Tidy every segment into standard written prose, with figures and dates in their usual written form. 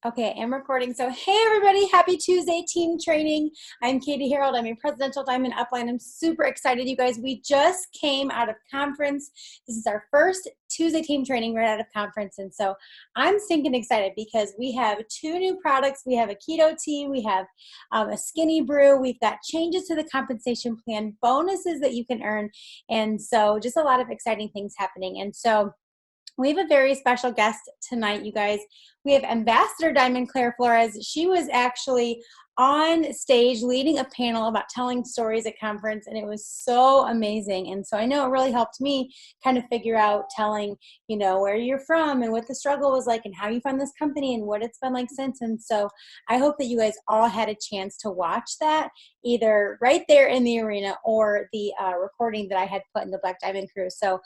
Okay, I'm recording. So, hey everybody, happy Tuesday team training. I'm Katie Harold. I'm a Presidential Diamond Upline. I'm super excited, you guys. We just came out of conference. This is our first Tuesday team training right out of conference. And so I'm stinking excited because we have two new products. We have a keto tea, we have a skinny brew, we've got changes to the compensation plan, bonuses that you can earn. And so just a lot of exciting things happening. And so we have a very special guest tonight, you guys. We have Ambassador Diamond Claire Flores. She was actually on stage leading a panel about telling stories at conference, and it was so amazing. And so I know it really helped me kind of figure out telling, where you're from and what the struggle was like and how you found this company and what it's been like since. And so I hope that you guys all had a chance to watch that, either right there in the arena or the recording that I had put in the Black Diamond Crew. So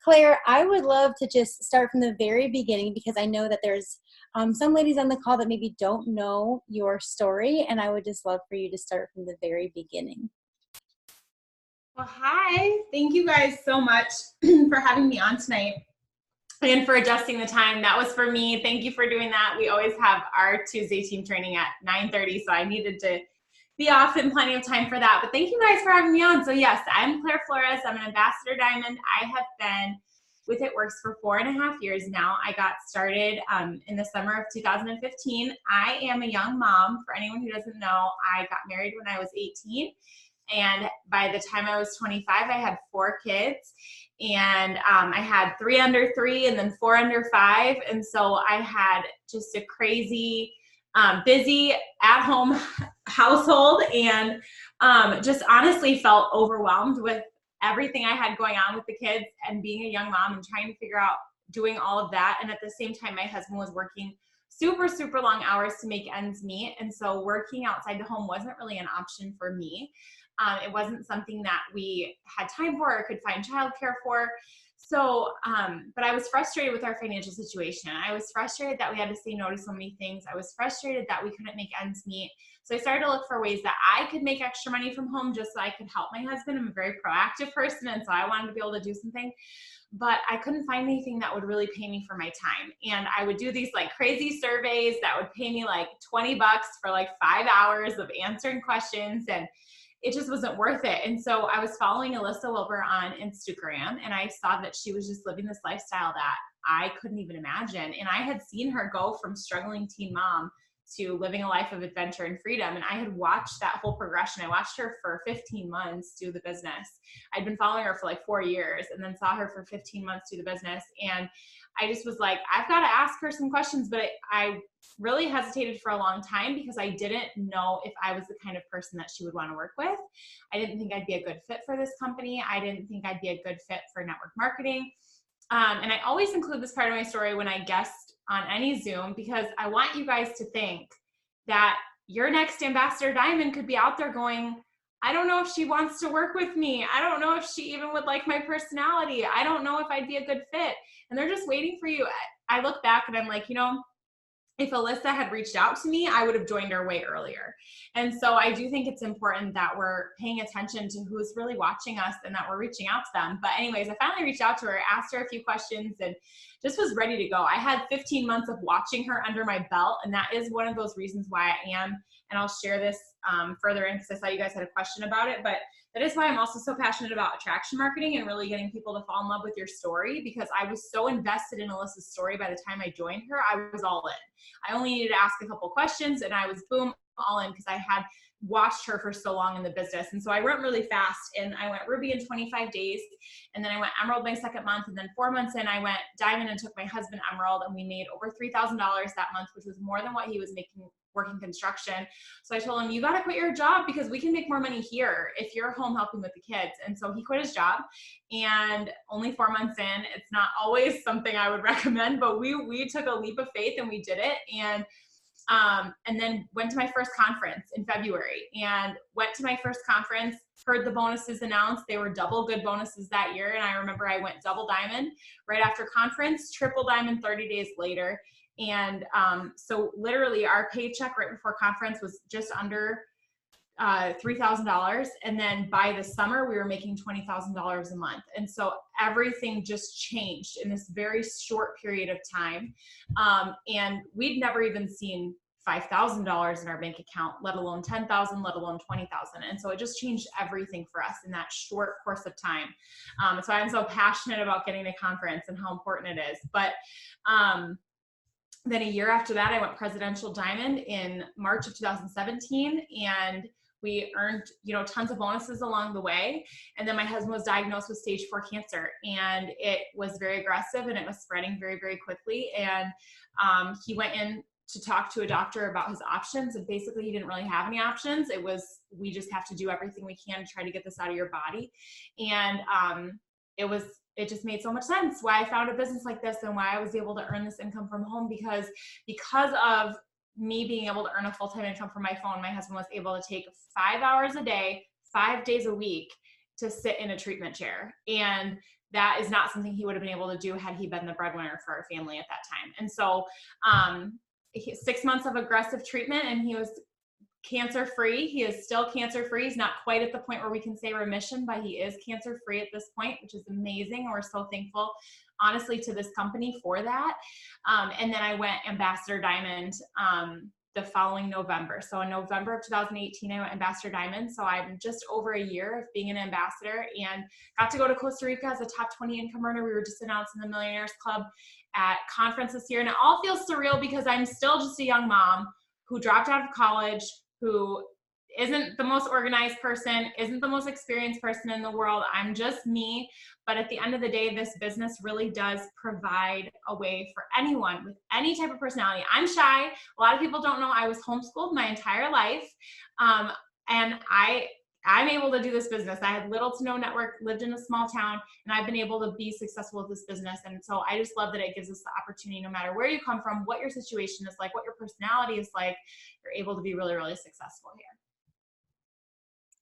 Claire, I would love to just start from the very beginning because I know that there's some ladies on the call that maybe don't know your story, and I would just love for you to start from the very beginning. Well, hi. Thank you guys so much for having me on tonight and for adjusting the time. That was for me. Thank you for doing that. We always have our Tuesday team training at 9:30, so I needed to be off in plenty of time for that. But thank you guys for having me on. So yes, I'm Claire Flores. I'm an Ambassador Diamond. I have been with It Works for 4.5 years now. I got started in the summer of 2015. I am a young mom. For anyone who doesn't know, I got married when I was 18. And by the time I was 25, I had 4 kids. And I had 3 under 3 and then 4 under 5. And so I had just a crazy, busy at-home household, and just honestly felt overwhelmed with everything I had going on with the kids and being a young mom and trying to figure out doing all of that. And at the same time, my husband was working super, super long hours to make ends meet. And so working outside the home wasn't really an option for me. It wasn't something that we had time for or could find childcare for. So, but I was frustrated with our financial situation. I was frustrated that we had to say no to so many things. I was frustrated that we couldn't make ends meet. So I started to look for ways that I could make extra money from home just so I could help my husband. I'm a very proactive person, and so I wanted to be able to do something. But I couldn't find anything that would really pay me for my time. And I would do these like crazy surveys that would pay me like $20 for like 5 hours of answering questions, and it just wasn't worth it. And so I was following Alyssa Wilbur on Instagram, and I saw that she was just living this lifestyle that I couldn't even imagine. And I had seen her go from struggling teen mom to living a life of adventure and freedom. And I had watched that whole progression. I watched her for 15 months do the business. I'd been following her for like 4 years and then saw her for 15 months do the business. And I just was like, I've got to ask her some questions, but I really hesitated for a long time because I didn't know if I was the kind of person that she would want to work with. I didn't think I'd be a good fit for this company. I didn't think I'd be a good fit for network marketing. And I always include this part of my story when I guest on any Zoom, because I want you guys to think that your next Ambassador Diamond could be out there going, I don't know if she wants to work with me. I don't know if she even would like my personality. I don't know if I'd be a good fit. And they're just waiting for you. I look back and I'm like, if Alyssa had reached out to me, I would have joined her way earlier. And so I do think it's important that we're paying attention to who's really watching us and that we're reaching out to them. But anyways, I finally reached out to her, asked her a few questions, and just was ready to go. I had 15 months of watching her under my belt, and that is one of those reasons why I am, and I'll share this further in because I saw you guys had a question about it, but that is why I'm also so passionate about attraction marketing and really getting people to fall in love with your story, because I was so invested in Alyssa's story by the time I joined her. I was all in. I only needed to ask a couple questions and I was boom, all in, because I had watched her for so long in the business. And so I went really fast, and I went Ruby in 25 days. And then I went Emerald my second month. And then 4 months in, I went Diamond and took my husband Emerald, and we made over $3,000 that month, which was more than what he was making working construction. So I told him, you got to quit your job because we can make more money here if you're home helping with the kids. And so he quit his job, and only 4 months in, it's not always something I would recommend, but we took a leap of faith and we did it. And then went to my first conference in February, and went to my first conference, heard the bonuses announced. They were double good bonuses that year. And I remember I went double diamond right after conference, triple diamond 30 days later. And so literally our paycheck right before conference was just under $3,000. And then by the summer, we were making $20,000 a month. And so everything just changed in this very short period of time. And we'd never even seen $5,000 in our bank account, let alone 10,000, let alone 20,000. And so it just changed everything for us in that short course of time. So I'm so passionate about getting to conference and how important it is. But then a year after that, I went Presidential Diamond in March of 2017, and we earned, tons of bonuses along the way. And then my husband was diagnosed with stage 4 cancer, and it was very aggressive and it was spreading very, very quickly. And he went in to talk to a doctor about his options, and basically he didn't really have any options. It was, we just have to do everything we can to try to get this out of your body. And it just made so much sense why I found a business like this and why I was able to earn this income from home, because of me being able to earn a full-time income from my phone, my husband was able to take 5 hours a day, 5 days a week to sit in a treatment chair. And that is not something he would have been able to do had he been the breadwinner for our family at that time. And so 6 months of aggressive treatment, and he was cancer-free. He is still cancer-free. He's not quite at the point where we can say remission, but he is cancer-free at this point, which is amazing. We're so thankful, honestly, to this company for that. And then I went Ambassador Diamond the following November. So in November of 2018, I went Ambassador Diamond. So I'm just over a year of being an ambassador, and got to go to Costa Rica as a top 20 income earner. We were just announced in the Millionaires Club at conference this year. And it all feels surreal because I'm still just a young mom who dropped out of college, who isn't the most organized person, isn't the most experienced person in the world. I'm just me. But at the end of the day, this business really does provide a way for anyone with any type of personality. I'm shy. A lot of people don't know I was homeschooled my entire life. And I'm able to do this business. I had little to no network, lived in a small town, and I've been able to be successful with this business. And so I just love that it gives us the opportunity, no matter where you come from, what your situation is like, what your personality is like, you're able to be really, really successful here.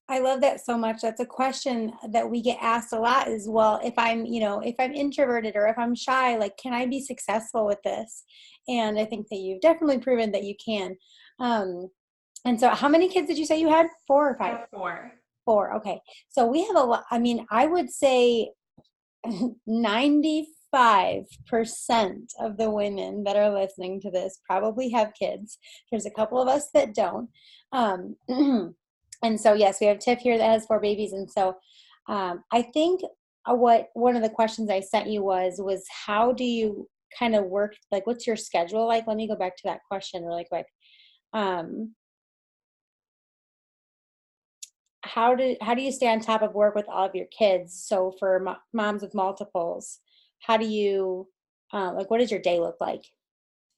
I love that so much. That's a question that we get asked a lot as well. If I'm introverted or if I'm shy, like, can I be successful with this? And I think that you've definitely proven that you can. And so how many kids did you say you had? 4 or 5? 4. 4. Okay. So we have a lot. I mean, I would say 95% of the women that are listening to this probably have kids. There's a couple of us that don't. And so, yes, we have Tiff here that has 4 babies. And so I think what one of the questions I sent you was how do you kind of work? Like, what's your schedule like? Let me go back to that question really quick. How do you stay on top of work with all of your kids? So for moms with multiples, how do you, what does your day look like?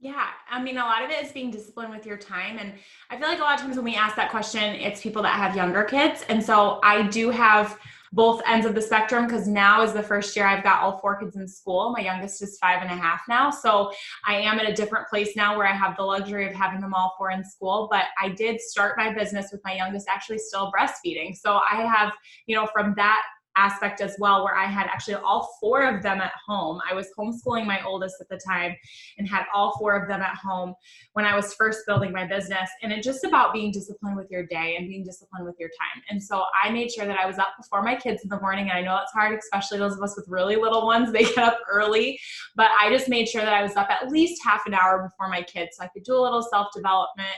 Yeah, I mean, a lot of it is being disciplined with your time. And I feel like a lot of times when we ask that question, it's people that have younger kids. And so I do have both ends of the spectrum, because now is the first year I've got all 4 kids in school. My youngest is 5.5 now. So I am at a different place now where I have the luxury of having them all 4 in school. But I did start my business with my youngest actually still breastfeeding. So I have, from that aspect as well, where I had actually all 4 of them at home. I was homeschooling my oldest at the time and had all 4 of them at home when I was first building my business. And it's just about being disciplined with your day and being disciplined with your time. And so I made sure that I was up before my kids in the morning. And I know it's hard, especially those of us with really little ones, they get up early, but I just made sure that I was up at least half an hour before my kids, so I could do a little self-development,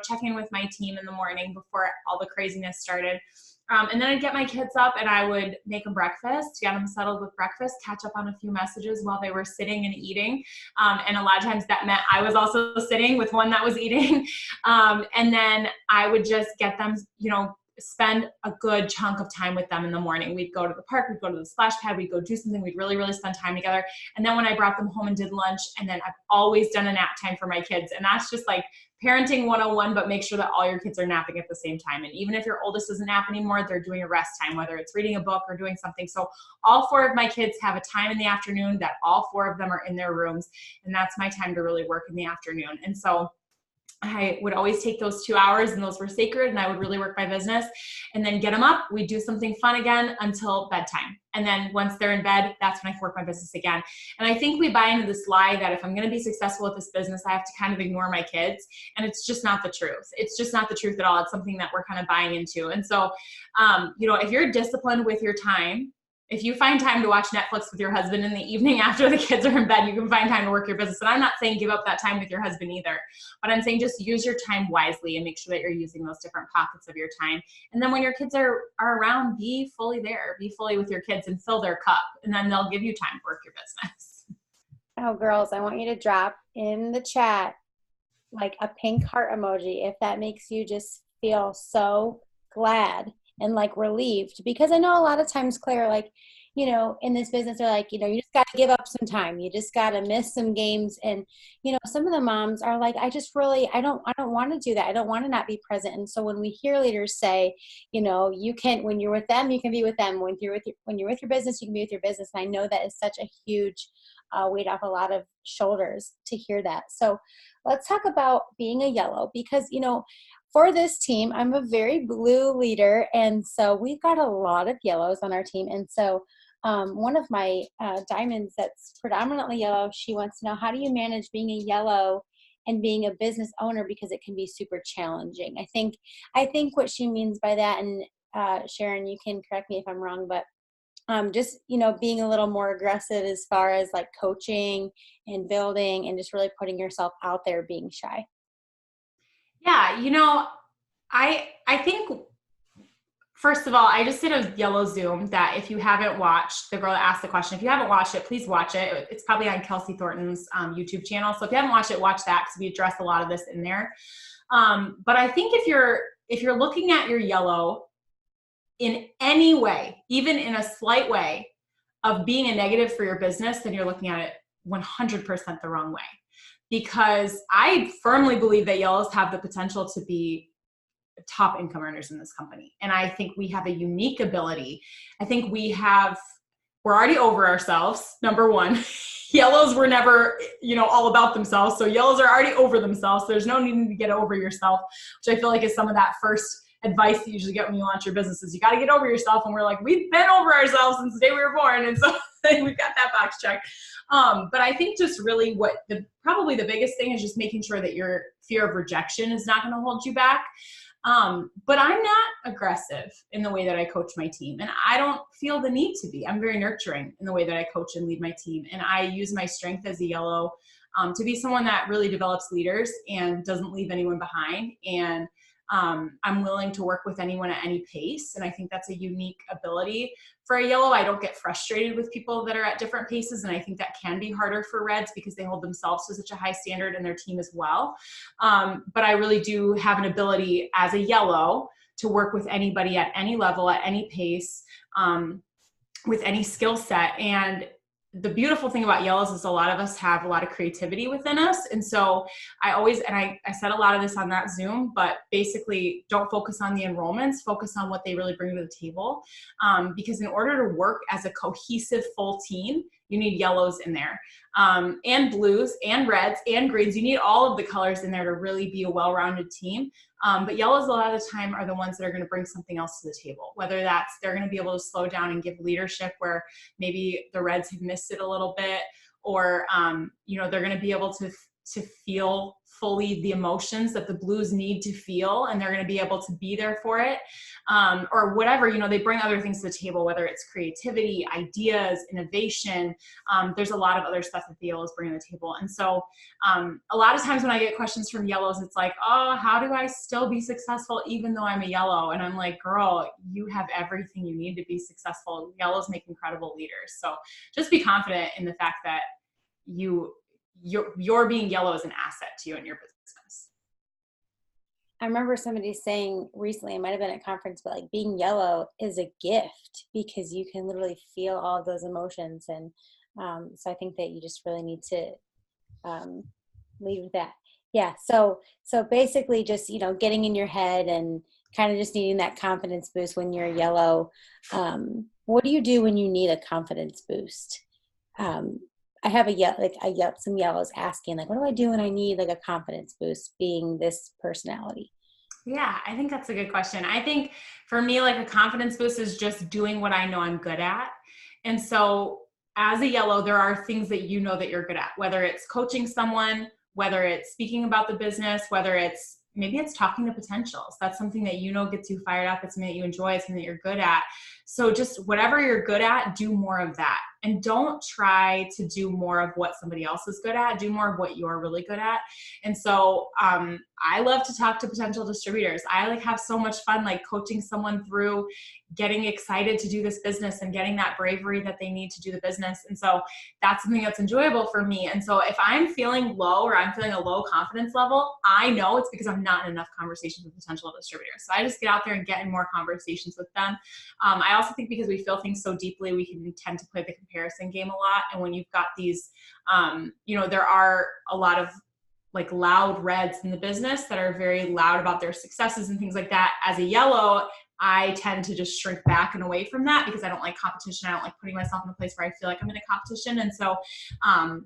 check in with my team in the morning before all the craziness started. And then I'd get my kids up and I would make them breakfast, get them settled with breakfast, catch up on a few messages while they were sitting and eating. And a lot of times that meant I was also sitting with one that was eating. And then I would just get them, spend a good chunk of time with them in the morning. We'd go to the park, we'd go to the splash pad, we'd go do something, we'd really, really spend time together. And then when I brought them home and did lunch, and then I've always done a nap time for my kids. And that's just like parenting 101, but make sure that all your kids are napping at the same time. And even if your oldest doesn't nap anymore, they're doing a rest time, whether it's reading a book or doing something. So all 4 of my kids have a time in the afternoon that all 4 of them are in their rooms. And that's my time to really work in the afternoon. And so I would always take those 2 hours, and those were sacred, and I would really work my business and then get them up. We'd do something fun again until bedtime. And then once they're in bed, that's when I work my business again. And I think we buy into this lie that if I'm going to be successful with this business, I have to kind of ignore my kids. And it's just not the truth. It's just not the truth at all. It's something that we're kind of buying into. And so, if you're disciplined with your time, if you find time to watch Netflix with your husband in the evening after the kids are in bed, you can find time to work your business. And I'm not saying give up that time with your husband either, but I'm saying just use your time wisely and make sure that you're using those different pockets of your time. And then when your kids are around, be fully there, be fully with your kids and fill their cup. And then they'll give you time to work your business. Oh, girls, I want you to drop in the chat like a pink heart emoji if that makes you just feel so glad and like relieved, because I know a lot of times, Claire, like, in this business, they're like, you just got to give up some time. You just got to miss some games. And, some of the moms are like, I don't want to do that. I don't want to not be present. And so when we hear leaders say, you can, when you're with them, you can be with them. When you're with your business, you can be with your business. And I know that is such a huge weight off a lot of shoulders to hear that. So let's talk about being a yellow, because, for this team, I'm a very blue leader. And so we've got a lot of yellows on our team. And so one of my diamonds that's predominantly yellow, she wants to know, how do you manage being a yellow and being a business owner? Because it can be super challenging. I think what she means by that, and Sharon, you can correct me if I'm wrong, but just, being a little more aggressive as far as like coaching and building and just really putting yourself out there, being shy. Yeah, I think, first of all, I just did a yellow Zoom that if you haven't watched, the girl that asked the question, if you haven't watched it, please watch it. It's probably on Kelsey Thornton's YouTube channel. So if you haven't watched it, watch that, because we address a lot of this in there. But I think if you're looking at your yellow in any way, even in a slight way of being a negative for your business, then you're looking at it 100% the wrong way. Because I firmly believe that yellows have the potential to be top income earners in this company. And I think we have a unique ability. I think we're already over ourselves. Number one, yellows were never, all about themselves. So yellows are already over themselves. So there's no need to get over yourself, which I feel like is some of that first advice that you usually get when you launch your business is you got to get over yourself. And we're like, we've been over ourselves since the day we were born. And so we've got that box checked. But I think just really probably the biggest thing is just making sure that your fear of rejection is not going to hold you back. But I'm not aggressive in the way that I coach my team, and I don't feel the need to be. I'm very nurturing in the way that I coach and lead my team. And I use my strength as a yellow to be someone that really develops leaders and doesn't leave anyone behind. And I'm willing to work with anyone at any pace. And I think that's a unique ability for a yellow. I don't get frustrated with people that are at different paces. And I think that can be harder for reds because they hold themselves to such a high standard and their team as well. But I really do have an ability as a yellow to work with anybody at any level, at any pace, with any skill set. And the beautiful thing about yellows is a lot of us have a lot of creativity within us. And so I said a lot of this on that Zoom, but basically don't focus on the enrollments, focus on what they really bring to the table. Because in order to work as a cohesive full team, you need yellows in there, and blues and reds and greens. You need all of the colors in there to really be a well-rounded team. But yellows a lot of the time are the ones that are going to bring something else to the table, whether that's they're going to be able to slow down and give leadership where maybe the reds have missed it a little bit, or they're going to be able to feel fully the emotions that the blues need to feel, and they're going to be able to be there for it, or whatever. They bring other things to the table, whether it's creativity, ideas, innovation. There's a lot of other stuff that the yellows bring to the table. And so a lot of times when I get questions from yellows, it's like, oh, how do I still be successful even though I'm a yellow? And I'm like, girl, you have everything you need to be successful. Yellows make incredible leaders. So just be confident in the fact that your being yellow is an asset to you and your business. I remember somebody saying recently, it might have been at a conference, but like being yellow is a gift because you can literally feel all of those emotions. And so I think that you just really need to lead with that. Yeah. So basically just, getting in your head and kind of just needing that confidence boost when you're yellow. What do you do when you need a confidence boost? I have some yellows asking like, what do I do when I need like a confidence boost being this personality? Yeah, I think that's a good question. I think for me, like a confidence boost is just doing what I know I'm good at. And so as a yellow, there are things that you know that you're good at, whether it's coaching someone, whether it's speaking about the business, whether it's maybe it's talking to potentials. That's something that you know gets you fired up. It's something that you enjoy. It's something that you're good at. So just whatever you're good at, do more of that. And don't try to do more of what somebody else is good at. Do more of what you're really good at. And so I love to talk to potential distributors. I like have so much fun like coaching someone through getting excited to do this business and getting that bravery that they need to do the business. And so that's something that's enjoyable for me. And so if I'm feeling low or I'm feeling a low confidence level, I know it's because I'm not in enough conversations with potential distributors. So I just get out there and get in more conversations with them. I also think because we feel things so deeply, we can tend to play the comparison game a lot. And when you've got these, there are a lot of like loud reds in the business that are very loud about their successes and things like that. As a yellow, I tend to just shrink back and away from that because I don't like competition. I don't like putting myself in a place where I feel like I'm in a competition. And so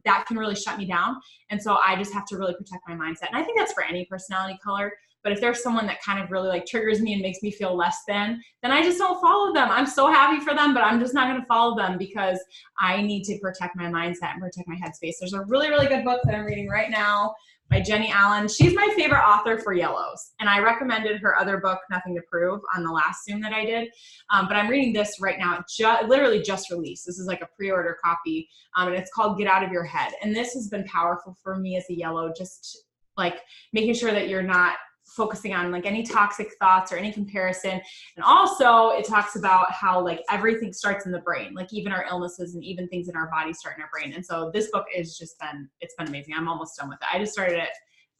that can really shut me down. And so I just have to really protect my mindset. And I think that's for any personality color. But if there's someone that kind of really like triggers me and makes me feel less than, then I just don't follow them. I'm so happy for them, but I'm just not going to follow them because I need to protect my mindset and protect my headspace. There's a really, really good book that I'm reading right now by Jenny Allen. She's my favorite author for yellows. And I recommended her other book, Nothing to Prove, on the last Zoom that I did. But I'm reading this right now. It literally just released. This is like a pre-order copy. And it's called Get Out of Your Head. And this has been powerful for me as a yellow, just like making sure that you're not focusing on like any toxic thoughts or any comparison. And also it talks about how like everything starts in the brain, like even our illnesses and even things in our body start in our brain. And so this book is it's been amazing. I'm almost done with it. I just started it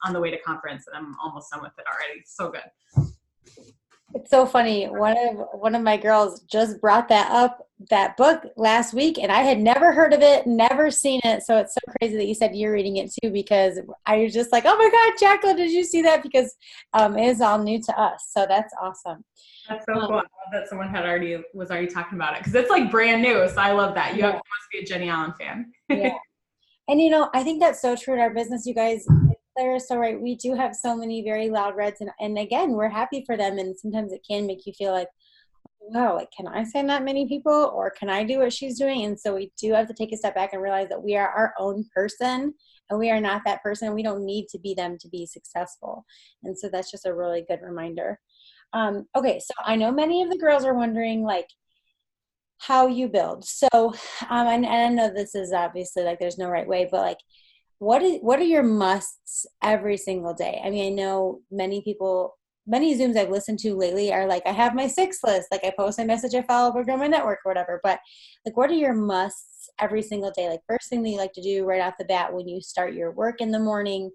on the way to conference and I'm almost done with it already. So good. It's so funny. One of my girls just brought that book last week, and I had never heard of it, never seen it. So it's so crazy that you said you're reading it too, because I was just like, oh my God, Jacqueline, did you see that? Because it is all new to us. So that's awesome. That's so cool. I love that someone was already talking about it because it's like brand new. So I love that. You must be a Jenny Allen fan. Yeah. And I think that's so true in our business, you guys. Claire is so right. We do have so many very loud reds, and again, we're happy for them. And sometimes it can make you feel like, wow, like, can I send that many people, or can I do what she's doing? And so we do have to take a step back and realize that we are our own person, and we are not that person. We don't need to be them to be successful. And so that's just a really good reminder. Okay, so I know many of the girls are wondering, like, how you build. So, and I know this is obviously like there's no right way, but like, what are your musts every single day? I mean, I know many Zooms I've listened to lately are like, I have my 6 list, like I post my message, I follow, or grow my network or whatever. But like, what are your musts every single day? Like first thing that you like to do right off the bat when you start your work in the morning,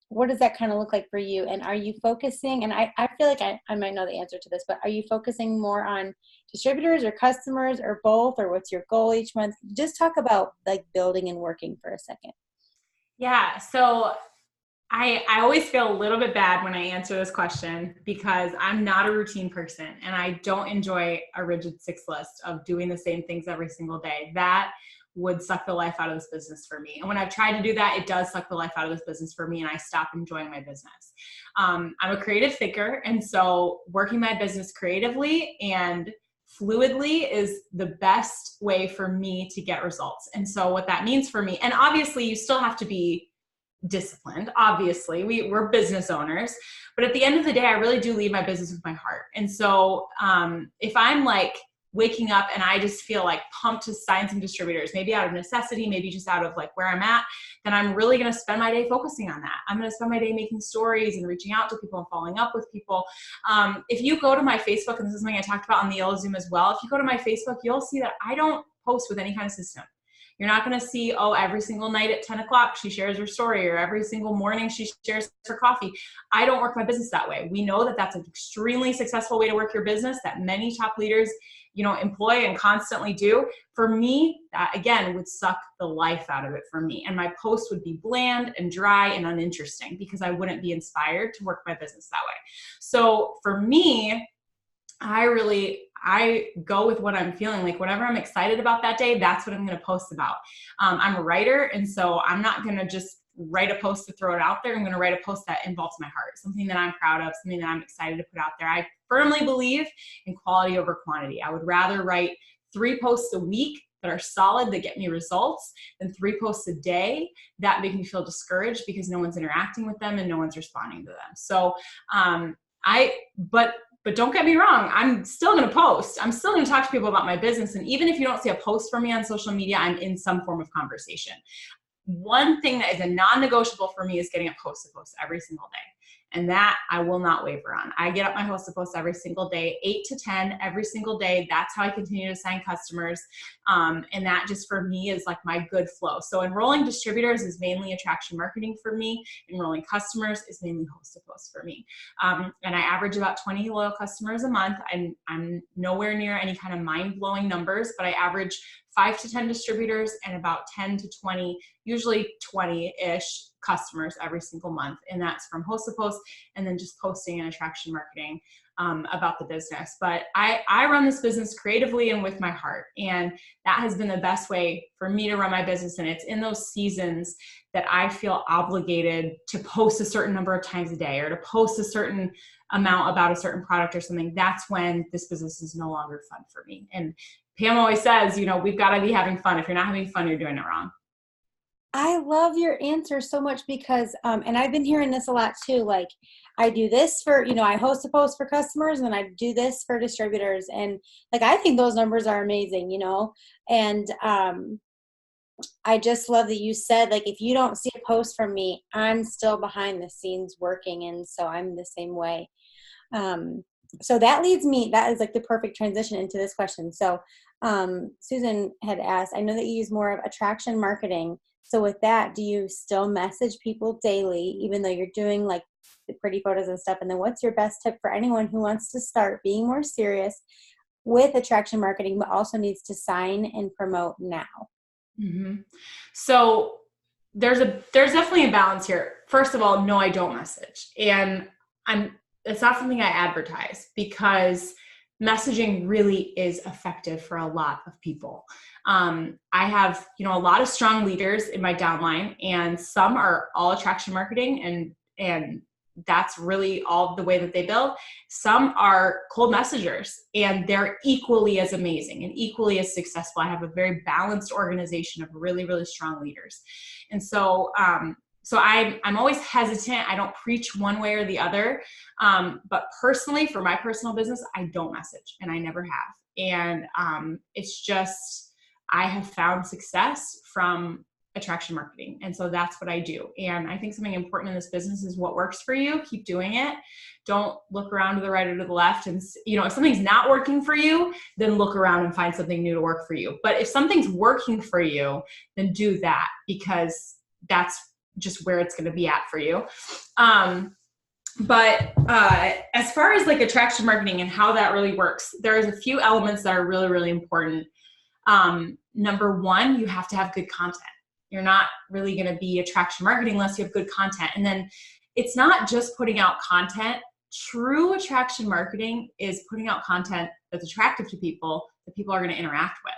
what does that kind of look like for you? And are you focusing, and I feel like I might know the answer to this, but are you focusing more on distributors or customers or both, or what's your goal each month? Just talk about like building and working for a second. Yeah. So I always feel a little bit bad when I answer this question because I'm not a routine person and I don't enjoy a rigid 6 list of doing the same things every single day. That would suck the life out of this business for me. And when I've tried to do that, it does suck the life out of this business for me and I stop enjoying my business. I'm a creative thinker. And so working my business creatively and fluidly is the best way for me to get results. And so what that means for me, and obviously you still have to be disciplined. Obviously, we're business owners, but at the end of the day, I really do lead my business with my heart. And so if I'm like waking up and I just feel like pumped to sign some distributors, maybe out of necessity, maybe just out of like where I'm at, then I'm really going to spend my day focusing on that. I'm going to spend my day making stories and reaching out to people and following up with people. If you go to my Facebook, and this is something I talked about on the Yellow Zoom as well, if you go to my Facebook, you'll see that I don't post with any kind of system. You're not going to see, every single night at 10 o'clock, she shares her story, or every single morning she shares her coffee. I don't work my business that way. We know that that's an extremely successful way to work your business that many top leaders, employ and constantly do. For me, that again would suck the life out of it for me. And my post would be bland and dry and uninteresting because I wouldn't be inspired to work my business that way. So for me, I I go with what I'm feeling. Like whatever I'm excited about that day, that's what I'm going to post about. I'm a writer, and so I'm not going to just write a post to throw it out there. I'm going to write a post that involves my heart, something that I'm proud of, something that I'm excited to put out there. I firmly believe in quality over quantity. I would rather write 3 posts a week that are solid, that get me results, than 3 posts a day that make me feel discouraged because no one's interacting with them and no one's responding to them. So but don't get me wrong, I'm still going to post. I'm still going to talk to people about my business. And even if you don't see a post from me on social media, I'm in some form of conversation. One thing that is a non-negotiable for me is getting a post to post every single day. And that I will not waver on. I get up my post to post every single day, 8 to 10 every single day. That's how I continue to sign customers. And that just for me is like my good flow. So enrolling distributors is mainly attraction marketing for me. Enrolling customers is mainly post to post for me. And I average about 20 loyal customers a month. I'm nowhere near any kind of mind-blowing numbers, but I average 5 to 10 distributors and about 10 to 20, usually 20-ish customers every single month. And that's from host to post and then just posting and attraction marketing about the business. But I run this business creatively and with my heart. And that has been the best way for me to run my business. And it's in those seasons that I feel obligated to post a certain number of times a day or to post a certain amount about a certain product or something. That's when this business is no longer fun for me. And Pam always says, we've got to be having fun. If you're not having fun, you're doing it wrong. I love your answer so much because, and I've been hearing this a lot too, like I do this for, I host a post for customers and I do this for distributors. And like, I think those numbers are amazing, and I just love that you said, like, if you don't see a post from me, I'm still behind the scenes working. And so I'm the same way. So that is like the perfect transition into this question. So Susan had asked, I know that you use more of attraction marketing. So with that, do you still message people daily, even though you're doing like the pretty photos and stuff? And then what's your best tip for anyone who wants to start being more serious with attraction marketing, but also needs to sign and promote now? Mm-hmm. So there's definitely a balance here. First of all, no, I don't message. And it's not something I advertise because messaging really is effective for a lot of people. I have, a lot of strong leaders in my downline, and some are all attraction marketing and that's really all the way that they build. Some are cold messengers and they're equally as amazing and equally as successful. I have a very balanced organization of really, really strong leaders. And so, I'm always hesitant. I don't preach one way or the other. But personally, for my personal business, I don't message and I never have. And it's just, I have found success from attraction marketing. And so that's what I do. And I think something important in this business is what works for you. Keep doing it. Don't look around to the right or to the left. And, if something's not working for you, then look around and find something new to work for you. But if something's working for you, then do that because that's just where it's going to be at for you. But as far as like attraction marketing and how that really works, there's a few elements that are really, really important. Number one, you have to have good content. You're not really going to be attraction marketing unless you have good content. And then it's not just putting out content. True attraction marketing is putting out content that's attractive to people that people are going to interact with.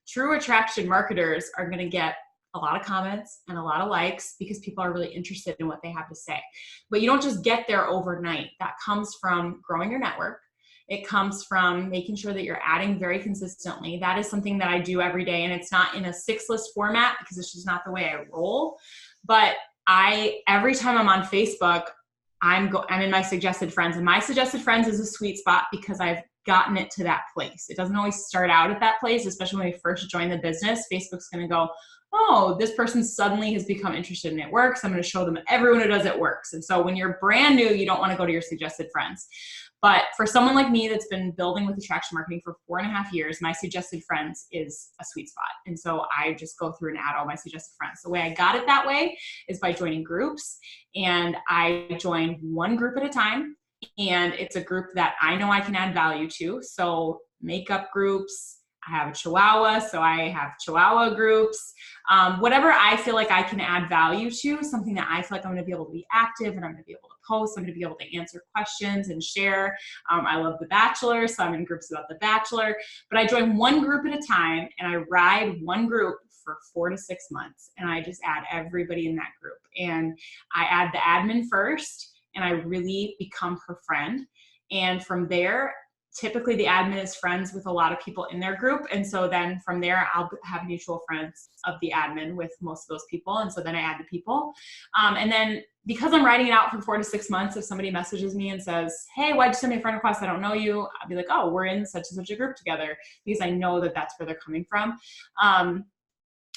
True attraction marketers are going to get a lot of comments and a lot of likes because people are really interested in what they have to say. But you don't just get there overnight. That comes from growing your network. It comes from making sure that you're adding very consistently. That is something that I do every day, and it's not in a 6-list format because it's just not the way I roll. But every time I'm on Facebook, I'm in my suggested friends, and my suggested friends is a sweet spot because I've gotten it to that place. It doesn't always start out at that place, especially when we first join the business. Facebook's going to go, oh, this person suddenly has become interested in it works. I'm going to show them everyone who does it works. And so when you're brand new, you don't want to go to your suggested friends. But for someone like me that's been building with attraction marketing for 4.5 years, my suggested friends is a sweet spot. And so I just go through and add all my suggested friends. The way I got it that way is by joining groups. And I join one group at a time. And it's a group that I know I can add value to. So makeup groups, I have a Chihuahua, so I have Chihuahua groups. Whatever I feel like I can add value to, something that I feel like I'm going to be able to be active and I'm going to be able to post, I'm going to be able to answer questions and share. I love The Bachelor, so I'm in groups about The Bachelor, but I join one group at a time and I ride one group for 4 to 6 months, and I just add everybody in that group. And I add the admin first, and I really become her friend. And from there, typically the admin is friends with a lot of people in their group. And so then from there, I'll have mutual friends of the admin with most of those people. And so then I add the people. And then because I'm writing it out for 4 to 6 months, if somebody messages me and says, hey, why'd you send me a friend request? I don't know you. I'll be like, oh, we're in such and such a group together, because I know that that's where they're coming from.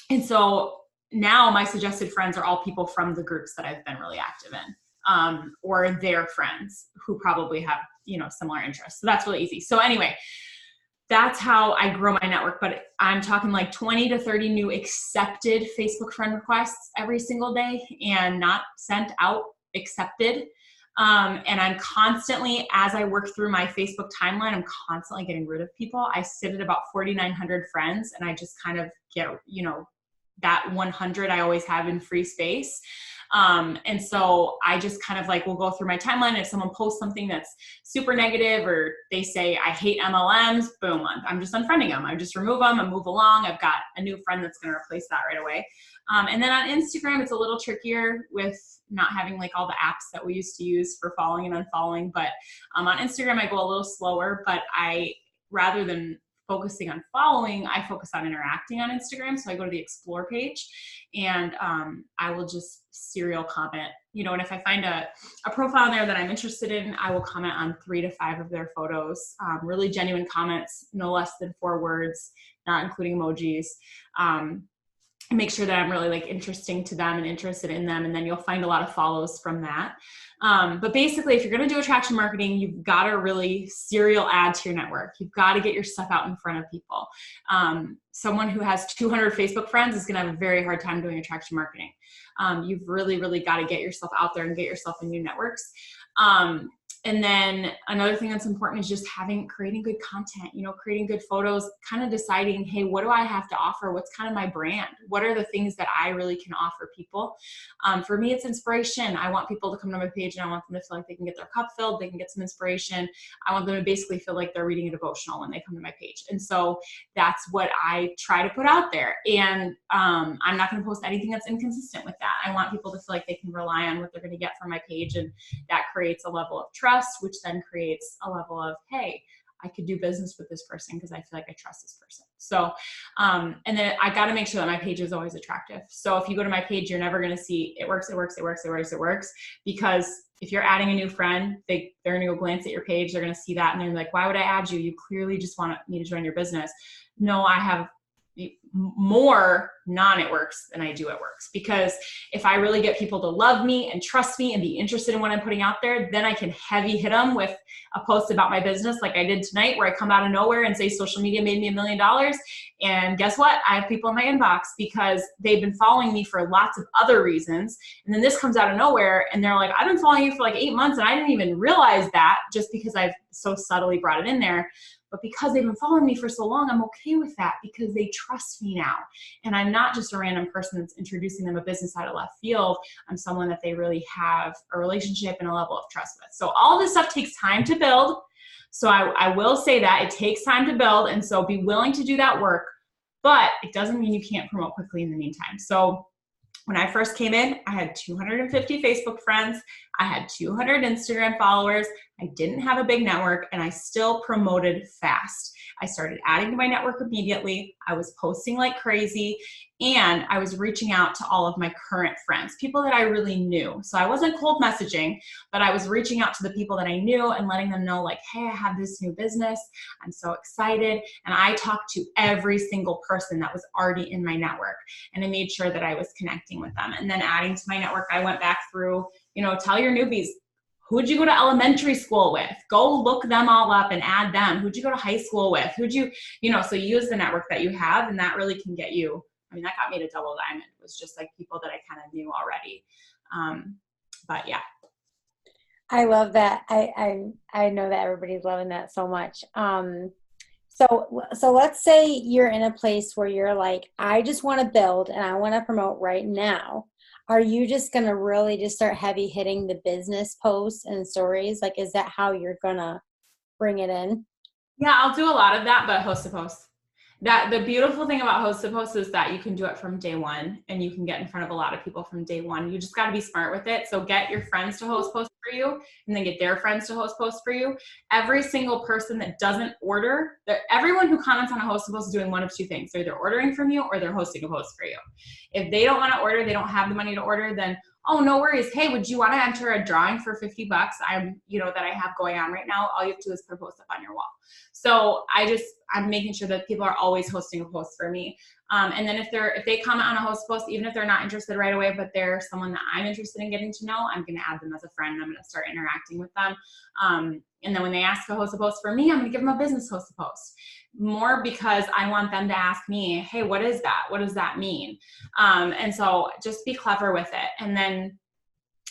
And so now my suggested friends are all people from the groups that I've been really active in, or their friends who probably have, similar interests. So that's really easy. So anyway, that's how I grow my network. But I'm talking like 20 to 30 new accepted Facebook friend requests every single day, and not sent out, accepted. And I'm constantly, as I work through my Facebook timeline, I'm constantly getting rid of people. I sit at about 4,900 friends, and I just kind of get, that 100 I always have in free space. And so I just kind of like will go through my timeline. If someone posts something that's super negative, or they say, I hate MLMs, boom, I'm just unfriending them. I just remove them and move along. I've got a new friend that's going to replace that right away. And then on Instagram, it's a little trickier with not having like all the apps that we used to use for following and unfollowing. But on Instagram, I go a little slower, but rather than focusing on following, I focus on interacting on Instagram. So I go to the explore page, and I will just serial comment, and if I find a profile in there that I'm interested in, I will comment on 3 to 5 of their photos, really genuine comments, no less than 4 words, not including emojis. Make sure that I'm really like interesting to them and interested in them. And then you'll find a lot of follows from that. But basically, if you're going to do attraction marketing, you've got to really serial add to your network. You've got to get your stuff out in front of people. Someone who has 200 Facebook friends is going to have a very hard time doing attraction marketing. You've really, really got to get yourself out there and get yourself in new networks. And then another thing that's important is just creating good content, creating good photos, kind of deciding, hey, what do I have to offer? What's kind of my brand? What are the things that I really can offer people? For me, it's inspiration. I want people to come to my page, and I want them to feel like they can get their cup filled. They can get some inspiration. I want them to basically feel like they're reading a devotional when they come to my page. And so that's what I try to put out there. And I'm not going to post anything that's inconsistent with that. I want people to feel like they can rely on what they're going to get from my page. And that creates a level of trust, which then creates a level of, hey, I could do business with this person because I feel like I trust this person. So, and then I got to make sure that my page is always attractive. So if you go to my page, you're never going to see it works, because if you're adding a new friend, they're going to go glance at your page. They're going to see that, and they're like, why would I add you? You clearly just want me to join your business. No, I have more non-it works than I do it works, because if I really get people to love me and trust me and be interested in what I'm putting out there, then I can heavy hit them with a post about my business like I did tonight, where I come out of nowhere and say social media made me $1 million. And guess what? I have people in my inbox because they've been following me for lots of other reasons. And then this comes out of nowhere, and they're like, I've been following you for like 8 months and I didn't even realize that, just because I've so subtly brought it in there. But because they've been following me for so long, I'm okay with that, because they trust me now. And I'm not just a random person that's introducing them a business out of left field. I'm someone that they really have a relationship and a level of trust with. So all this stuff takes time to build. So I will say that it takes time to build. And so be willing to do that work, but it doesn't mean you can't promote quickly in the meantime. So when I first came in, I had 250 Facebook friends. I had 200 Instagram followers. I didn't have a big network, and I still promoted fast. I started adding to my network immediately. I was posting like crazy, and I was reaching out to all of my current friends, people that I really knew. So I wasn't cold messaging, but I was reaching out to the people that I knew and letting them know, like, hey, I have this new business. I'm so excited. And I talked to every single person that was already in my network, and I made sure that I was connecting with them. And then adding to my network, I went back through, tell your newbies, who'd you go to elementary school with? Go look them all up and add them. Who'd you go to high school with? So use the network that you have, and that really can get you, that got me to double diamond. It was just like people that I kind of knew already. But yeah. I love that. I know that everybody's loving that so much. So let's say you're in a place where you're like, I just want to build and I want to promote right now. Are you just going to really just start heavy hitting the business posts and stories? Like, is that how you're going to bring it in? Yeah, I'll do a lot of that, but host to post. That the beautiful thing about host to post is that you can do it from day one and you can get in front of a lot of people from day one. You just got to be smart with it. So get your friends to host post for you and then get their friends to host post for you. Every single person that doesn't order, everyone who comments on a host post is doing one of two things. They're either ordering from you or they're hosting a post for you. If they don't want to order, they don't have the money to order, then oh, no worries. Hey, would you want to enter a drawing for $50? That I have going on right now. All you have to do is put a post up on your wall. So I'm making sure that people are always hosting a post for me. And then if they comment on a host post, even if they're not interested right away, but they're someone that I'm interested in getting to know, I'm going to add them as a friend and I'm going to start interacting with them. And then when they ask to host a post for me, I'm going to give them a business host a post. More because I want them to ask me, hey, what is that? What does that mean? And so just be clever with it. And then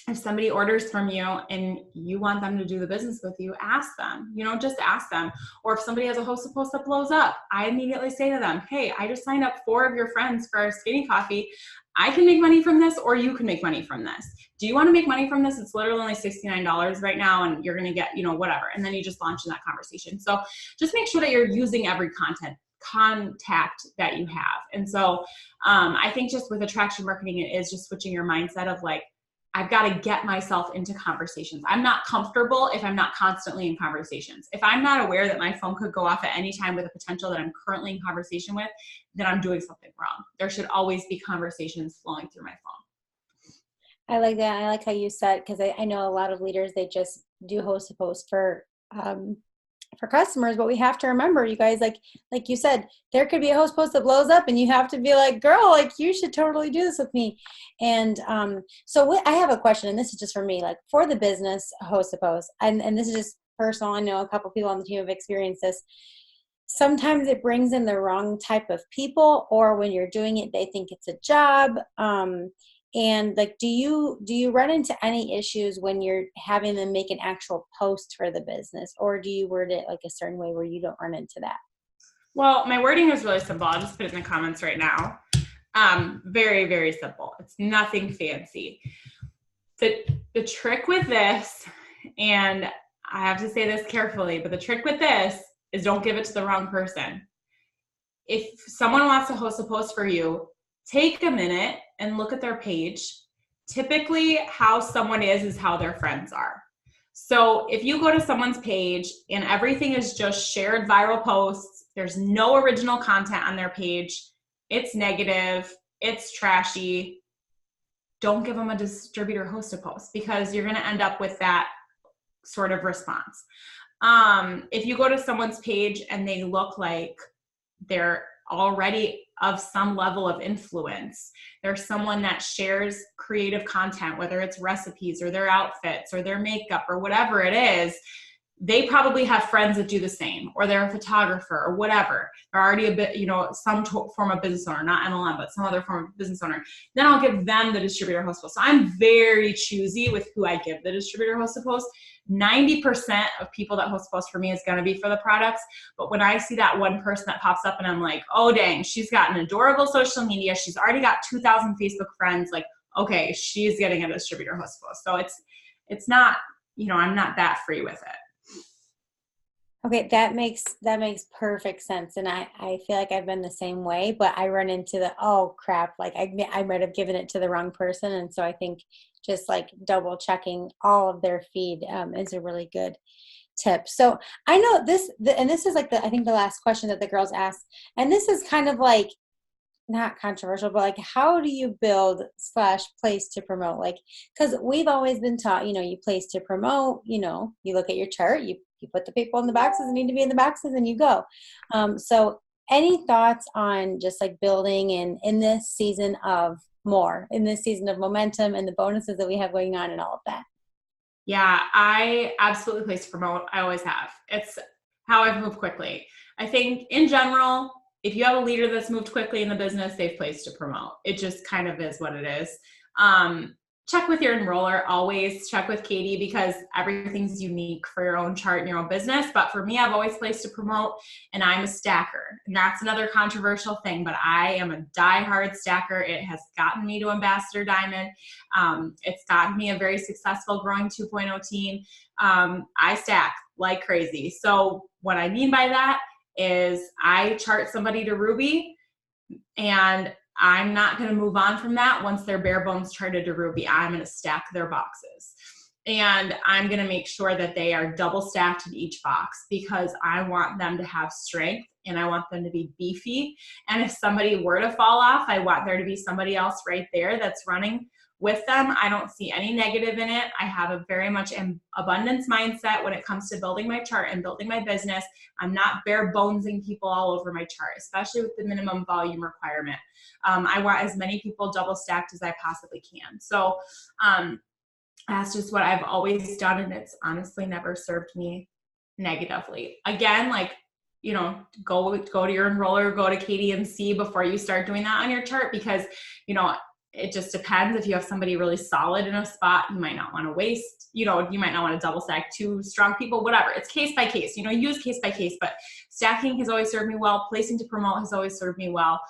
if somebody orders from you and you want them to do the business with you, ask them, just ask them. Or if somebody has a host post that blows up, I immediately say to them, hey, I just signed up 4 of your friends for our skinny coffee. I can make money from this or you can make money from this. Do you want to make money from this? It's literally only $69 right now and you're going to get, whatever. And then you just launch in that conversation. So just make sure that you're using every contact that you have. And so I think just with attraction marketing, it is just switching your mindset of like, I've got to get myself into conversations. I'm not comfortable if I'm not constantly in conversations. If I'm not aware that my phone could go off at any time with a potential that I'm currently in conversation with, then I'm doing something wrong. There should always be conversations flowing through my phone. I like that. I like how you said, because I know a lot of leaders, they just do host a post for customers, but we have to remember, you guys, like you said, there could be a host post that blows up and you have to be like, girl, like you should totally do this with me. And I have a question, and this is just for me, like for the business host a post, and this is just personal. I know a couple people on the team have experienced this. Sometimes it brings in the wrong type of people, or when you're doing it, they think it's a job. And like, do you run into any issues when you're having them make an actual post for the business, or do you word it like a certain way where you don't run into that? Well, my wording is really simple. I'll just put it in the comments right now. Very, very simple. It's nothing fancy. The trick with this, and I have to say this carefully, but the trick with this is don't give it to the wrong person. If someone wants to host a post for you, take a minute and look at their page. Typically, how someone is how their friends are. So if you go to someone's page and everything is just shared viral posts, there's no original content on their page, it's negative, it's trashy, don't give them a distributor host a post because you're going to end up with that sort of response. If you go to someone's page and they look like they're already of some level of influence, there's someone that shares creative content, whether it's recipes or their outfits or their makeup or whatever it is, they probably have friends that do the same, or they're a photographer or whatever. They're already a bit, some form of business owner, not MLM, but some other form of business owner. Then I'll give them the distributor host post. So I'm very choosy with who I give the distributor host post. 90% of people that host posts for me is going to be for the products. But when I see that one person that pops up and I'm like, oh, dang, she's got an adorable social media. She's already got 2,000 Facebook friends. Like, okay, she's getting a distributor host post. So it's not, I'm not that free with it. Okay, that makes perfect sense, and I feel like I've been the same way, but I run into the, oh crap, like I might have given it to the wrong person, and so I think just like double checking all of their feed is a really good tip. So I know this, and this is like I think the last question that the girls asked, and this is kind of like not controversial, but like, how do you build / place to promote? Like, because we've always been taught, you place to promote, you look at your chart, you put the people in the boxes that need to be in the boxes and you go. So any thoughts on just like building in this season of in this season of momentum and the bonuses that we have going on and all of that? Yeah, I absolutely place to promote. I always have. It's how I've moved quickly. I think in general, if you have a leader that's moved quickly in the business, they've placed to promote. It just kind of is what it is. check with your enroller, always check with Katie, because everything's unique for your own chart and your own business. But for me, I've always placed to promote, and I'm a stacker. And that's another controversial thing, but I am a diehard stacker. It has gotten me to Ambassador Diamond. It's gotten me a very successful growing 2.0 team. I stack like crazy. So what I mean by that is I chart somebody to Ruby, and I'm not going to move on from that once they're bare bones charted to Ruby. I'm going to stack their boxes. And I'm going to make sure that they are double stacked in each box, because I want them to have strength and I want them to be beefy. And if somebody were to fall off, I want there to be somebody else right there that's running with them. I don't see any negative in it. I have a very much abundance mindset when it comes to building my chart and building my business. I'm not bare bonesing people all over my chart, especially with the minimum volume requirement. I want as many people double stacked as I possibly can. So that's just what I've always done, and it's honestly never served me negatively. Again, like, you know, go to your enroller, go to KDMC before you start doing that on your chart, because, you know, it just depends. If you have somebody really solid in a spot, you might not want to waste, you know, you might not want to double stack two strong people, whatever. It's case by case, you know, use case by case, but stacking has always served me well. Placing to promote has always served me well.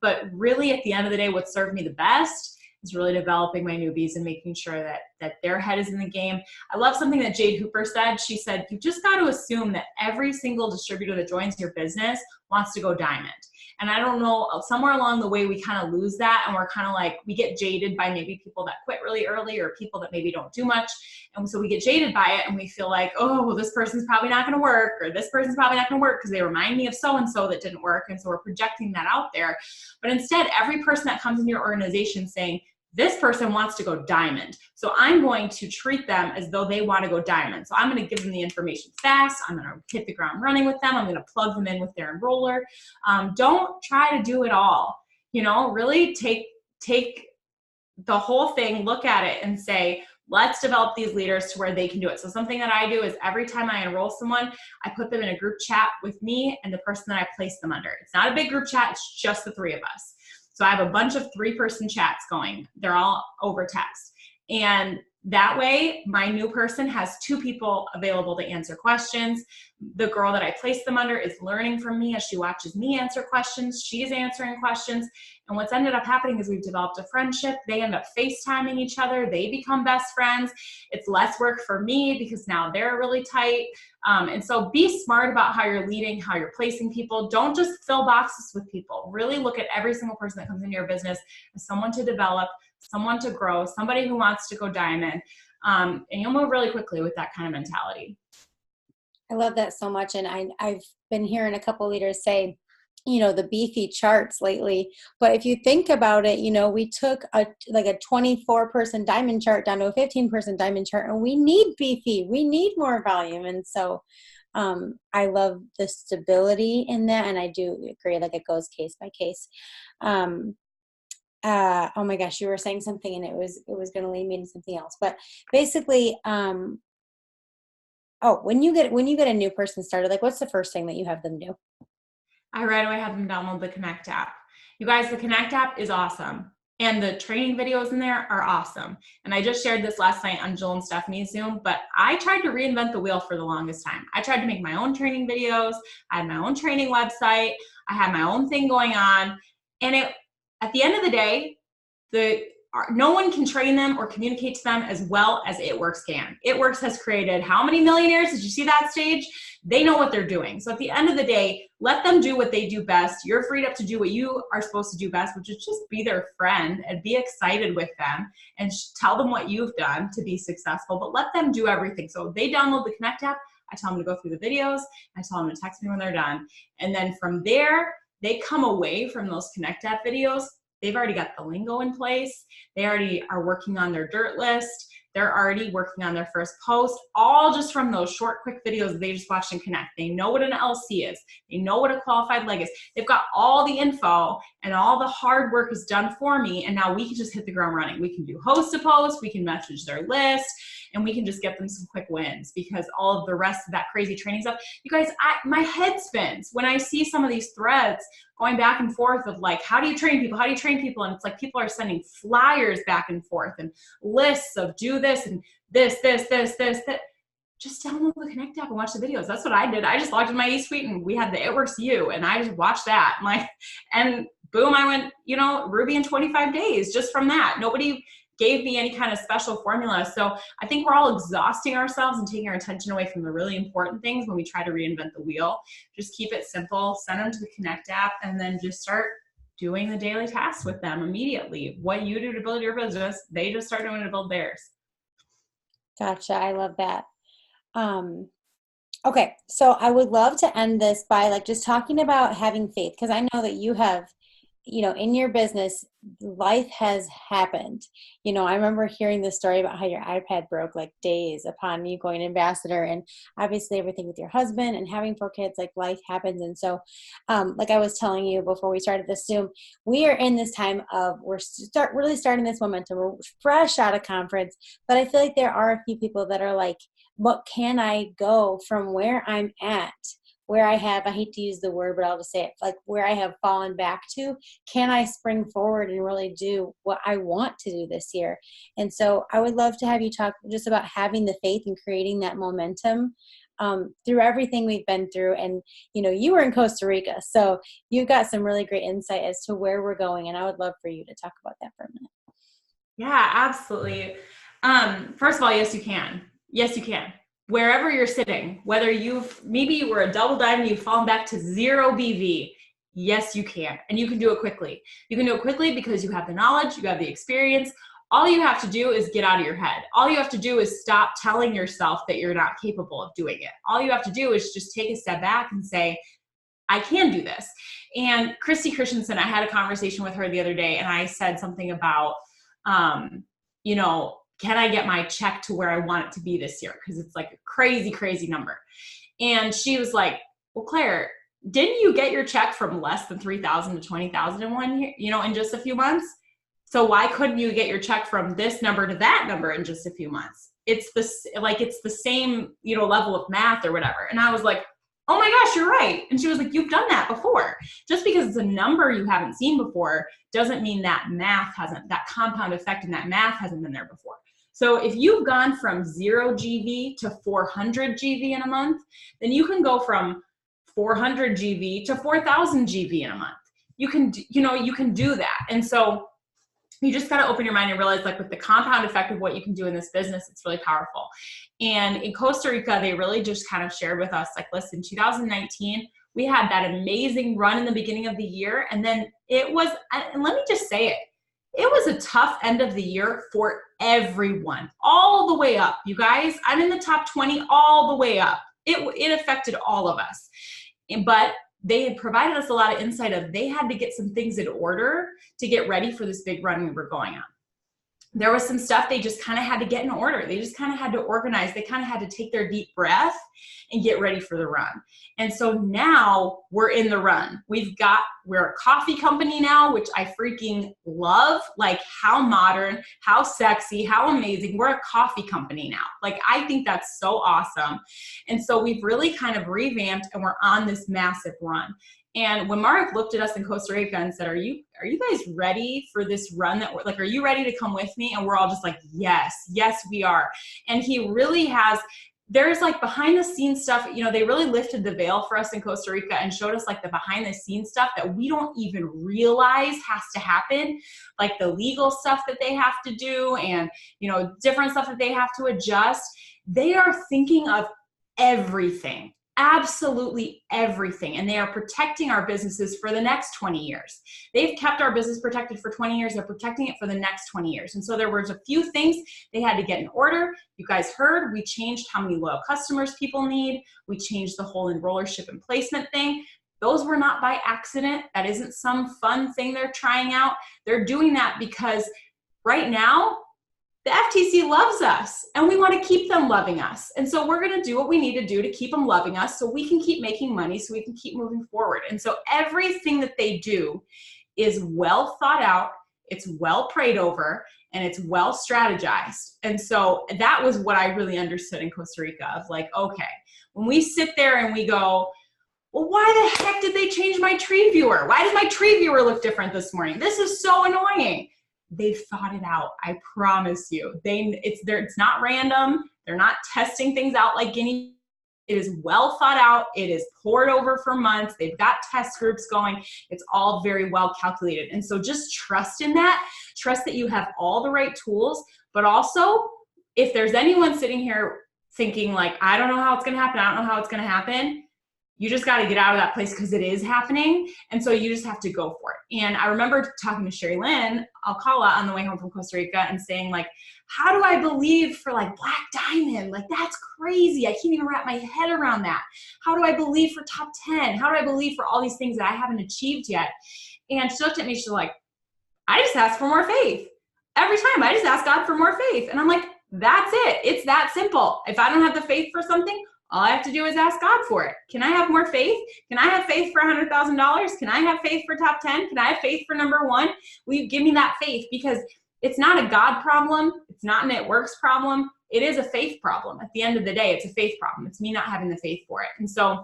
But really at the end of the day, what served me the best is really developing my newbies and making sure that their head is in the game. I love something that Jade Hooper said. She said, you just got to assume that every single distributor that joins your business wants to go diamond. And I don't know, somewhere along the way, we kind of lose that, and we're kind of like, we get jaded by maybe people that quit really early or people that maybe don't do much. And so we get jaded by it, and we feel like, oh, well, this person's probably not going to work, or this person's probably not going to work because they remind me of so-and-so that didn't work. And so we're projecting that out there. But instead, every person that comes in your organization saying, this person wants to go diamond, so I'm going to treat them as though they want to go diamond. So I'm going to give them the information fast. I'm going to hit the ground running with them. I'm going to plug them in with their enroller. Don't try to do it all. You know, really take the whole thing, look at it and say, let's develop these leaders to where they can do it. So something that I do is every time I enroll someone, I put them in a group chat with me and the person that I place them under. It's not a big group chat. It's just the three of us. So I have a bunch of 3-person chats going. They're all over text. And that way, my new person has 2 people available to answer questions. The girl that I place them under is learning from me as she watches me answer questions. She's answering questions. And what's ended up happening is we've developed a friendship. They end up FaceTiming each other. They become best friends. It's less work for me because now they're really tight. And so be smart about how you're leading, how you're placing people. Don't just fill boxes with people. Really look at every single person that comes into your business as someone to develop, someone to grow, somebody who wants to go diamond. And you'll move really quickly with that kind of mentality. I love that so much. And I've been hearing a couple leaders say, you know, the beefy charts lately. But if you think about it, you know, we took a 24-person diamond chart down to a 15-person diamond chart, and we need beefy. We need more volume. And so I love the stability in that. And I do agree, like it goes case by case. Oh my gosh, you were saying something and it was going to lead me to something else. But basically, when you get a new person started, like what's the first thing that you have them do? I right away have them download the Connect app. You guys, the Connect app is awesome. And the training videos in there are awesome. And I just shared this last night on Jill and Stephanie's Zoom, but I tried to reinvent the wheel for the longest time. I tried to make my own training videos. I had my own training website. I had my own thing going on. And at the end of the day, no one can train them or communicate to them as well as It Works can. It Works has created how many millionaires? Did you see that stage? They know what they're doing. So at the end of the day, let them do what they do best. You're freed up to do what you are supposed to do best, which is just be their friend and be excited with them and tell them what you've done to be successful, but let them do everything. So they download the Connect app. I tell them to go through the videos. I tell them to text me when they're done. And then from there, they come away from those Connect app videos. They've already got the lingo in place. They already are working on their dirt list. They're already working on their first post, all just from those short, quick videos that they just watched in Connect. They know what an LC is. They know what a qualified leg is. They've got all the info and all the hard work is done for me. And now we can just hit the ground running. We can do host to post. We can message their list. and we can just get them some quick wins, because all of the rest of that crazy training stuff, you guys, my head spins when I see some of these threads going back and forth of like, how do you train people? How do you train people? And it's like people are sending flyers back and forth and lists of do this and this. Just download the Connect app and watch the videos. That's what I did. I just logged in my eSuite and we had the It Works You, and I just watched that. And boom, I went, Ruby in 25 days just from that. Nobody gave me any kind of special formula. So I think we're all exhausting ourselves and taking our attention away from the really important things when we try to reinvent the wheel. Just keep it simple, send them to the Connect app, and then just start doing the daily tasks with them immediately. What you do to build your business, they just start doing to build theirs. Gotcha. I love that. Okay, so I would love to end this by like just talking about having faith, because I know that you have, in your business, life has happened. I remember hearing this story about how your iPad broke like days upon you going ambassador, and obviously everything with your husband and having 4 kids, like life happens. And so, like I was telling you before we started this Zoom, we are in this time of, we're really starting this momentum. We're fresh out of conference, but I feel like there are a few people that are like, what can I go from where I'm at, where I hate to use the word, but I'll just say it, like where I have fallen back to, can I spring forward and really do what I want to do this year? And so I would love to have you talk just about having the faith and creating that momentum through everything we've been through. And, you were in Costa Rica, so you've got some really great insight as to where we're going. And I would love for you to talk about that for a minute. Yeah, absolutely. First of all, yes, you can. Yes, you can. Wherever you're sitting, whether maybe you were a double diamond, you've fallen back to 0 BV. Yes, you can. And you can do it quickly. You can do it quickly because you have the knowledge, you have the experience. All you have to do is get out of your head. All you have to do is stop telling yourself that you're not capable of doing it. All you have to do is just take a step back and say, I can do this. And Christy Christensen, I had a conversation with her the other day, and I said something about, can I get my check to where I want it to be this year? Because it's like a crazy, crazy number. And she was like, well, Claire, didn't you get your check from less than 3,000 to 20,000 in 1 year, in just a few months? So why couldn't you get your check from this number to that number in just a few months? It's the same, level of math or whatever. And I was like, oh my gosh, you're right. And she was like, you've done that before. Just because it's a number you haven't seen before doesn't mean that that compound effect in that math hasn't been there before. So if you've gone from 0 GV to 400 GV in a month, then you can go from 400 GV to 4,000 GV in a month. You can do that. And so you just got to open your mind and realize, like, with the compound effect of what you can do in this business, it's really powerful. And in Costa Rica, they really just kind of shared with us, like, listen, 2019, we had that amazing run in the beginning of the year. And then and let me just say it was a tough end of the year for everyone, all the way up. You guys, I'm in the top 20 all the way up. It affected all of us. But they had provided us a lot of insight of they had to get some things in order to get ready for this big run we were going on. There was some stuff they just kind of had to get in order. They just kind of had to organize. They kind of had to take their deep breath and get ready for the run. And so now we're in the run. We're a coffee company now, which I freaking love. Like, how modern, how sexy, how amazing. We're a coffee company now. Like, I think that's so awesome. And so we've really kind of revamped, and we're on this massive run. And when Mark looked at us in Costa Rica and said, are you guys ready for this run are you ready to come with me? And we're all just like, yes, we are. And he really has, there's like behind the scenes stuff, they really lifted the veil for us in Costa Rica and showed us like the behind the scenes stuff that we don't even realize has to happen. Like the legal stuff that they have to do and, different stuff that they have to adjust. They are thinking of everything. Absolutely everything. And they are protecting our businesses for the next 20 years. They've kept our business protected for 20 years. They're protecting it for the next 20 years. And so there was a few things they had to get in order. You guys heard, we changed how many loyal customers people need. We changed the whole enrollership and placement thing. Those were not by accident. That isn't some fun thing they're trying out. They're doing that because right now, the FTC loves us and we want to keep them loving us. And so we're going to do what we need to do to keep them loving us so we can keep making money, so we can keep moving forward. And so everything that they do is well thought out, it's well prayed over, and it's well strategized. And so that was what I really understood in Costa Rica of like, okay, when we sit there and we go, well, why the heck did they change my tree viewer? Why does my tree viewer look different this morning? This is so annoying. They've thought it out. I promise you. It's not random. They're not testing things out like guinea. It is well thought out. It is poured over for months. They've got test groups going. It's all very well calculated. And so just trust in that. Trust that you have all the right tools. But also, if there's anyone sitting here thinking like, I don't know how it's going to happen, I don't know how it's going to happen, you just got to get out of that place because it is happening. And so you just have to go for it. And I remember talking to Sherry Lynn Alcala on the way home from Costa Rica and saying like, how do I believe for like Black Diamond? Like, that's crazy. I can't even wrap my head around that. How do I believe for top 10? How do I believe for all these things that I haven't achieved yet? And she looked at me, she's like, I just ask for more faith. Every time I just ask God for more faith. And I'm like, that's it. It's that simple. If I don't have the faith for something, all I have to do is ask God for it. Can I have more faith? Can I have faith for $100,000? Can I have faith for top 10? Can I have faith for number 1? Will you give me that faith? Because it's not a God problem. It's not an it works problem. It is a faith problem. At the end of the day, it's a faith problem. It's me not having the faith for it. And so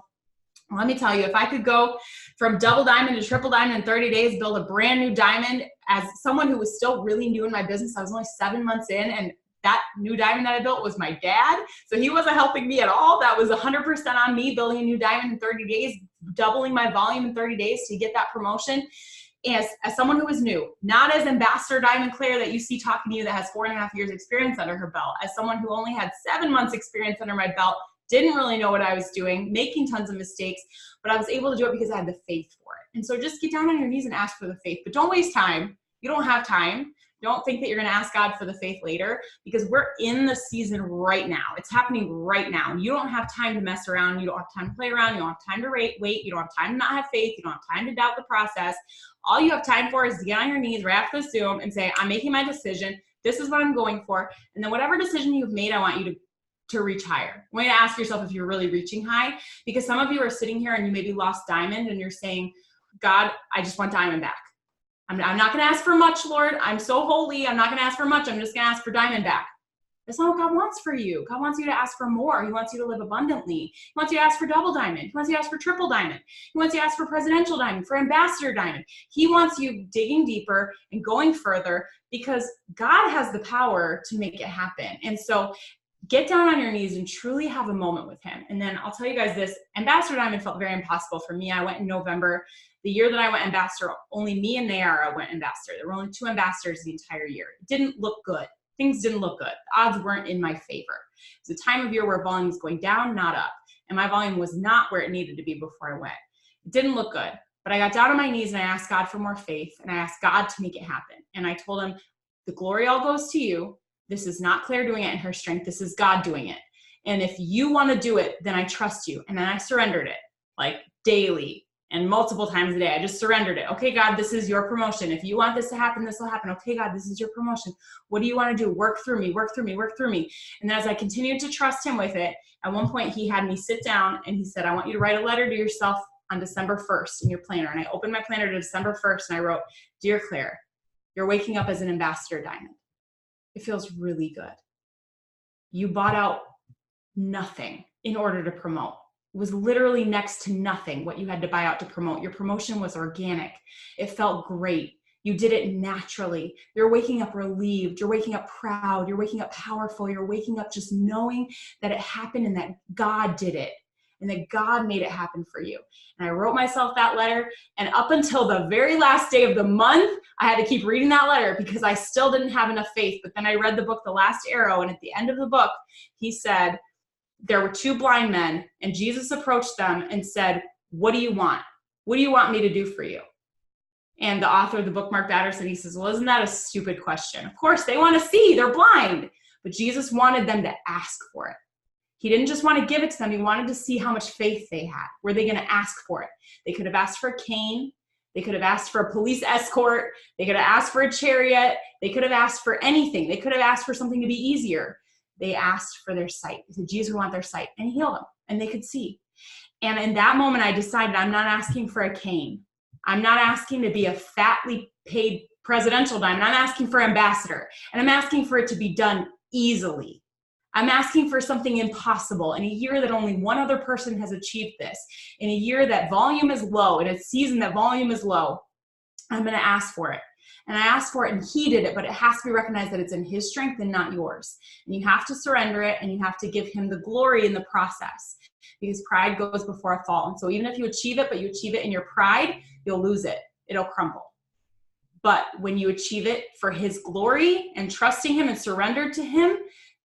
let me tell you, if I could go from double diamond to triple diamond in 30 days, build a brand new diamond as someone who was still really new in my business, I was only 7 months in, and that new diamond that I built was my dad. So he wasn't helping me at all. That was 100% on me, building a new diamond in 30 days, doubling my volume in 30 days to get that promotion. As someone who was new, not as Ambassador Diamond Claire that you see talking to you that has 4.5 years experience under her belt, as someone who only had 7 months experience under my belt, didn't really know what I was doing, making tons of mistakes, but I was able to do it because I had the faith for it. And so just get down on your knees and ask for the faith, but don't waste time. You don't have time. Don't think that you're going to ask God for the faith later, because we're in the season right now. It's happening right now. You don't have time to mess around. You don't have time to play around. You don't have time to wait. You don't have time to not have faith. You don't have time to doubt the process. All you have time for is to get on your knees right after the Zoom and say, I'm making my decision. This is what I'm going for. And then whatever decision you've made, I want you to reach higher. I want you to ask yourself if you're really reaching high, because some of you are sitting here and you maybe lost diamond and you're saying, God, I just want diamond back. I'm not going to ask for much, Lord. I'm so holy. I'm not going to ask for much. I'm just going to ask for diamond back. That's not what God wants for you. God wants you to ask for more. He wants you to live abundantly. He wants you to ask for double diamond. He wants you to ask for triple diamond. He wants you to ask for presidential diamond, for ambassador diamond. He wants you digging deeper and going further, because God has the power to make it happen. And so get down on your knees and truly have a moment with him. And then I'll tell you guys this, Ambassador Diamond felt very impossible for me. I went in November. The year that I went ambassador, only me and Nayara went ambassador. There were only 2 ambassadors the entire year. It didn't look good. Things didn't look good. The odds weren't in my favor. It was a time of year where volume was going down, not up. And my volume was not where it needed to be before I went. It didn't look good. But I got down on my knees and I asked God for more faith, and I asked God to make it happen. And I told him, the glory all goes to you. This is not Claire doing it in her strength. This is God doing it. And if you want to do it, then I trust you. And then I surrendered it, like daily and multiple times a day. I just surrendered it. Okay, God, this is your promotion. If you want this to happen, this will happen. Okay, God, this is your promotion. What do you want to do? Work through me, work through me, work through me. And then as I continued to trust him with it, at one point he had me sit down and he said, I want you to write a letter to yourself on December 1st in your planner. And I opened my planner to December 1st and I wrote, Dear Claire, you're waking up as an ambassador diamond. It feels really good. You bought out nothing in order to promote. It was literally next to nothing what you had to buy out to promote. Your promotion was organic. It felt great. You did it naturally. You're waking up relieved. You're waking up proud. You're waking up powerful. You're waking up just knowing that it happened and that God did it and that God made it happen for you. And I wrote myself that letter. And up until the very last day of the month, I had to keep reading that letter because I still didn't have enough faith. But then I read the book, The Last Arrow. And at the end of the book, he said, there were 2 blind men, and Jesus approached them and said, what do you want? What do you want me to do for you? And the author of the book, Mark Batterson, he says, well, isn't that a stupid question? Of course, they want to see. They're blind. But Jesus wanted them to ask for it. He didn't just want to give it to them. He wanted to see how much faith they had. Were they going to ask for it? They could have asked for a cane. They could have asked for a police escort. They could have asked for a chariot. They could have asked for anything. They could have asked for something to be easier. They asked for their sight. They said, Jesus, we want their sight. And he healed them. And they could see. And in that moment, I decided I'm not asking for a cane. I'm not asking to be a fatly paid presidential diamond, I'm asking for ambassador, and I'm asking for it to be done easily. I'm asking for something impossible in a year that only one other person has achieved this, in a year that volume is low, in a season that volume is low. I'm going to ask for it. And I asked for it and he did it, but it has to be recognized that it's in his strength and not yours. And you have to surrender it, and you have to give him the glory in the process, because pride goes before a fall. And so even if you achieve it, but you achieve it in your pride, you'll lose it. It'll crumble. But when you achieve it for his glory and trusting him and surrender to him,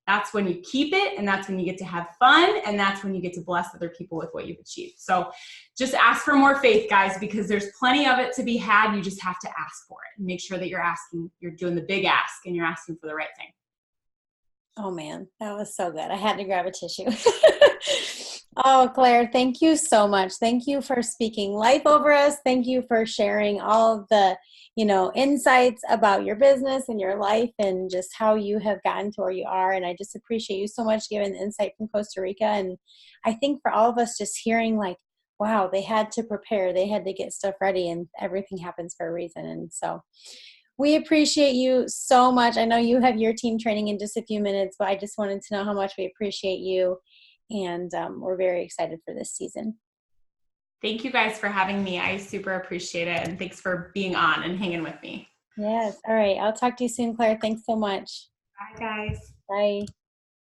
that's when you keep it, and that's when you get to have fun, and that's when you get to bless other people with what you've achieved. So just ask for more faith, guys, because there's plenty of it to be had. You just have to ask for it and make sure that you're doing the big ask and you're asking for the right thing. Oh man, that was so good. I had to grab a tissue. Oh, Claire, thank you so much. Thank you for speaking life over us. Thank you for sharing all of the, insights about your business and your life and just how you have gotten to where you are. And I just appreciate you so much giving the insight from Costa Rica. And I think for all of us just hearing like, wow, they had to prepare, they had to get stuff ready, and everything happens for a reason. And so we appreciate you so much. I know you have your team training in just a few minutes, but I just wanted to know how much we appreciate you. And we're very excited for this season. Thank you guys for having me. I super appreciate it. And thanks for being on and hanging with me. Yes. All right. I'll talk to you soon, Claire. Thanks so much. Bye, guys. Bye.